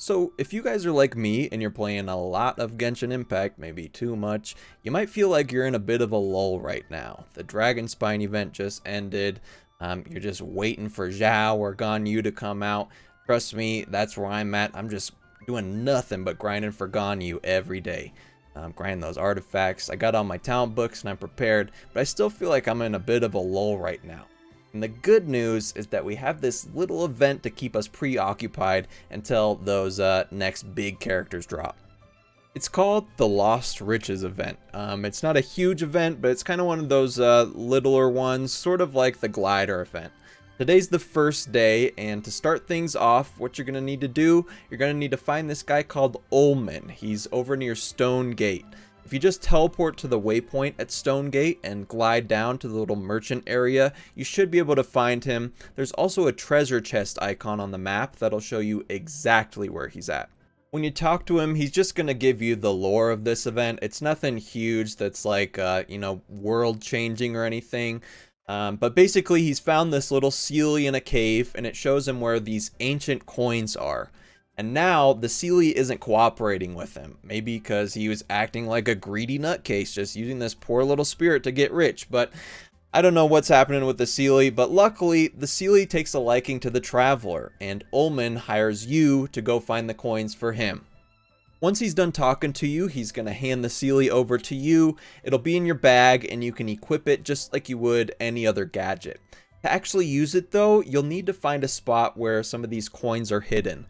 So, if you guys are like me and you're playing a lot of Genshin Impact, maybe too much, you might feel like you're in a bit of a lull right now. The Dragon Spine event just ended. You're just waiting for Zhao or Ganyu to come out. Trust me, that's where I'm at. I'm just doing nothing but grinding for Ganyu every day. Grinding those artifacts. I got all my talent books and I'm prepared, but I still feel like I'm in a bit of a lull right now. And the good news is that we have this little event to keep us preoccupied until those next big characters drop. It's called the Lost Riches event. It's not a huge event, but it's kind of one of those littler ones, sort of like the Glider event. Today's the first day, and to start things off, what you're going to need to do, you're going to need to find this guy called Ullman. He's over near Stone Gate. If you just teleport to the waypoint at Stone Gate and glide down to the little merchant area, you should be able to find him. There's also a treasure chest icon on the map that'll show you exactly where he's at. When you talk to him, he's just going to give you the lore of this event. It's nothing huge that's like, world changing or anything. But basically, he's found this little Seelie in a cave, and it shows him where these ancient coins are. And now the Seelie isn't cooperating with him. Maybe because he was acting like a greedy nutcase, just using this poor little spirit to get rich. But I don't know what's happening with the Seelie. But luckily, the Seelie takes a liking to the Traveler, and Ullman hires you to go find the coins for him. Once he's done talking to you, he's going to hand the Seelie over to you. It'll be in your bag, and you can equip it just like you would any other gadget. To actually use it, though, you'll need to find a spot where some of these coins are hidden.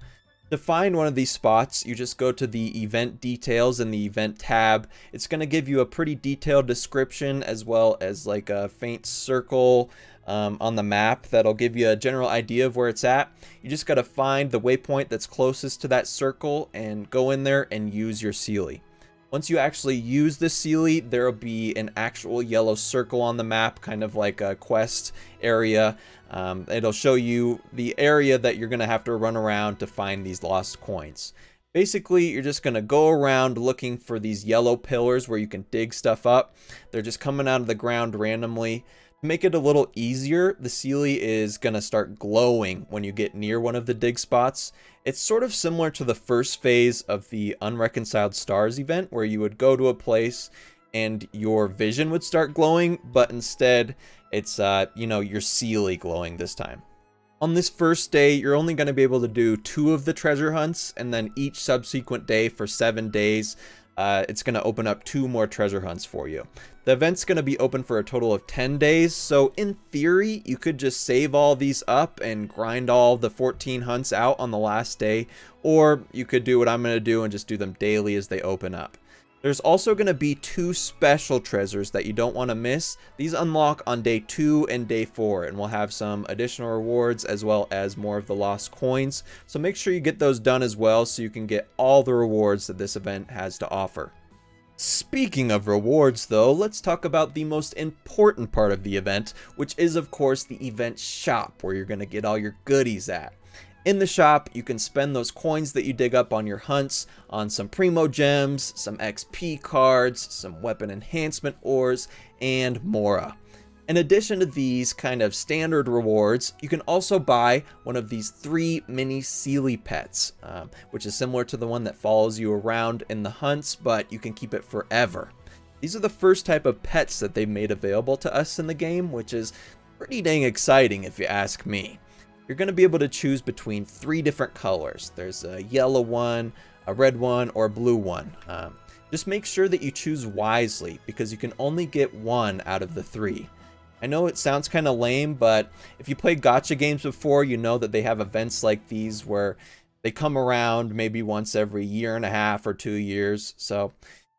To find one of these spots, you just go to the event details in the event tab. It's going to give you a pretty detailed description as well as like a faint circle on the map that'll give you a general idea of where it's at. You just got to find the waypoint that's closest to that circle and go in there and use your Seelie. Once you actually use the Seelie, there will be an actual yellow circle on the map, kind of like a quest area. It'll show you the area that you're going to have to run around to find these lost coins. Basically, you're just going to go around looking for these yellow pillars where you can dig stuff up. They're just coming out of the ground randomly. To make it a little easier, the Seelie is going to start glowing when you get near one of the dig spots. It's sort of similar to the first phase of the Unreconciled Stars event, where you would go to a place and your vision would start glowing, but instead it's your Seelie glowing this time. On this first day, you're only going to be able to do 2 of the treasure hunts, and then each subsequent day for 7 days, it's going to open up 2 more treasure hunts for you. The event's going to be open for a total of 10 days, so in theory, you could just save all these up and grind all the 14 hunts out on the last day, or you could do what I'm going to do and just do them daily as they open up. There's also going to be 2 special treasures that you don't want to miss. These unlock on day 2 and day 4, and we'll have some additional rewards as well as more of the lost coins. So make sure you get those done as well so you can get all the rewards that this event has to offer. Speaking of rewards though, let's talk about the most important part of the event, which is of course the event shop, where you're going to get all your goodies at. In the shop, you can spend those coins that you dig up on your hunts on some Primo Gems, some XP cards, some weapon enhancement ores, and more. In addition to these kind of standard rewards, you can also buy one of these 3 mini Seelie pets, which is similar to the one that follows you around in the hunts, but you can keep it forever. These are the first type of pets that they've made available to us in the game, which is pretty dang exciting if you ask me. You're going to be able to choose between 3 different colors. There's a yellow one, a red one, or a blue one. Just make sure that you choose wisely because you can only get 1 out of the 3. I know it sounds kind of lame, but if you played gacha games before, you know that they have events like these where they come around maybe once every year and a half or 2 years. So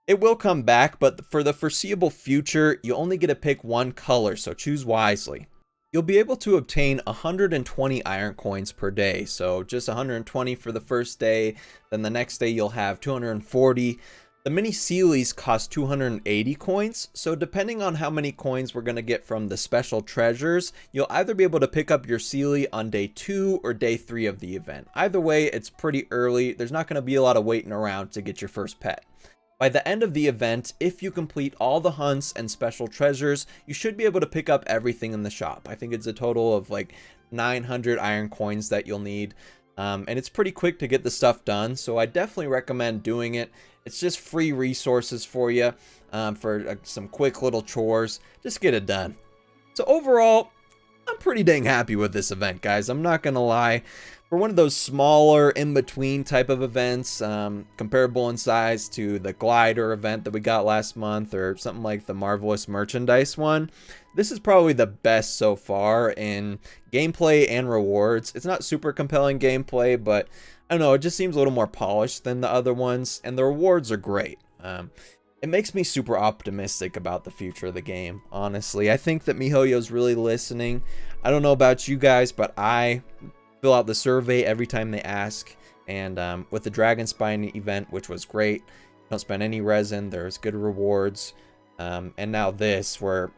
it will come back, but for the foreseeable future, you only get to pick 1 color, so choose wisely. You'll be able to obtain 120 iron coins per day, so just 120 for the first day, then the next day you'll have 240. The mini Seelies cost 280 coins, so depending on how many coins we're going to get from the special treasures, you'll either be able to pick up your Seelie on day 2 or day 3 of the event. Either way, it's pretty early. There's not going to be a lot of waiting around to get your first pet. By the end of the event, if you complete all the hunts and special treasures, you should be able to pick up everything in the shop. I think it's a total of like 900 iron coins that you'll need. And it's pretty quick to get the stuff done, so I definitely recommend doing it. It's just free resources for you, for some quick little chores. Just get it done. So overall, I'm pretty dang happy with this event, guys. I'm not gonna lie. For one of those smaller, in-between type of events, comparable in size to the Glider event that we got last month, or something like the Marvelous Merchandise one, this is probably the best so far in gameplay and rewards. It's not super compelling gameplay, but I don't know, it just seems a little more polished than the other ones, and the rewards are great. It makes me super optimistic about the future of the game, honestly. I think that MiHoYo's really listening. I don't know about you guys, but I fill out the survey every time they ask. And with the Dragon Spine event, which was great, don't spend any resin, there's good rewards. And now this, where,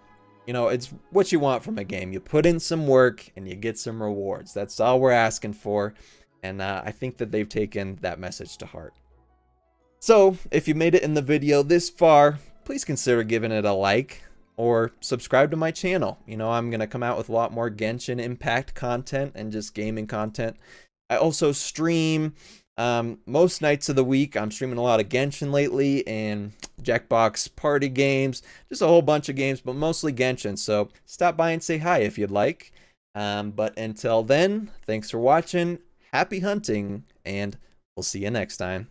you know, it's what you want from a game. You put in some work and you get some rewards. That's all we're asking for. And I think that they've taken that message to heart. So, if you made it in the video this far, please consider giving it a like or subscribe to my channel. You know, I'm going to come out with a lot more Genshin Impact content and just gaming content. I also stream most nights of the week. I'm streaming a lot of Genshin lately and Jackbox party games, just a whole bunch of games, but mostly Genshin. So, stop by and say hi if you'd like. But until then, thanks for watching, happy hunting, and we'll see you next time.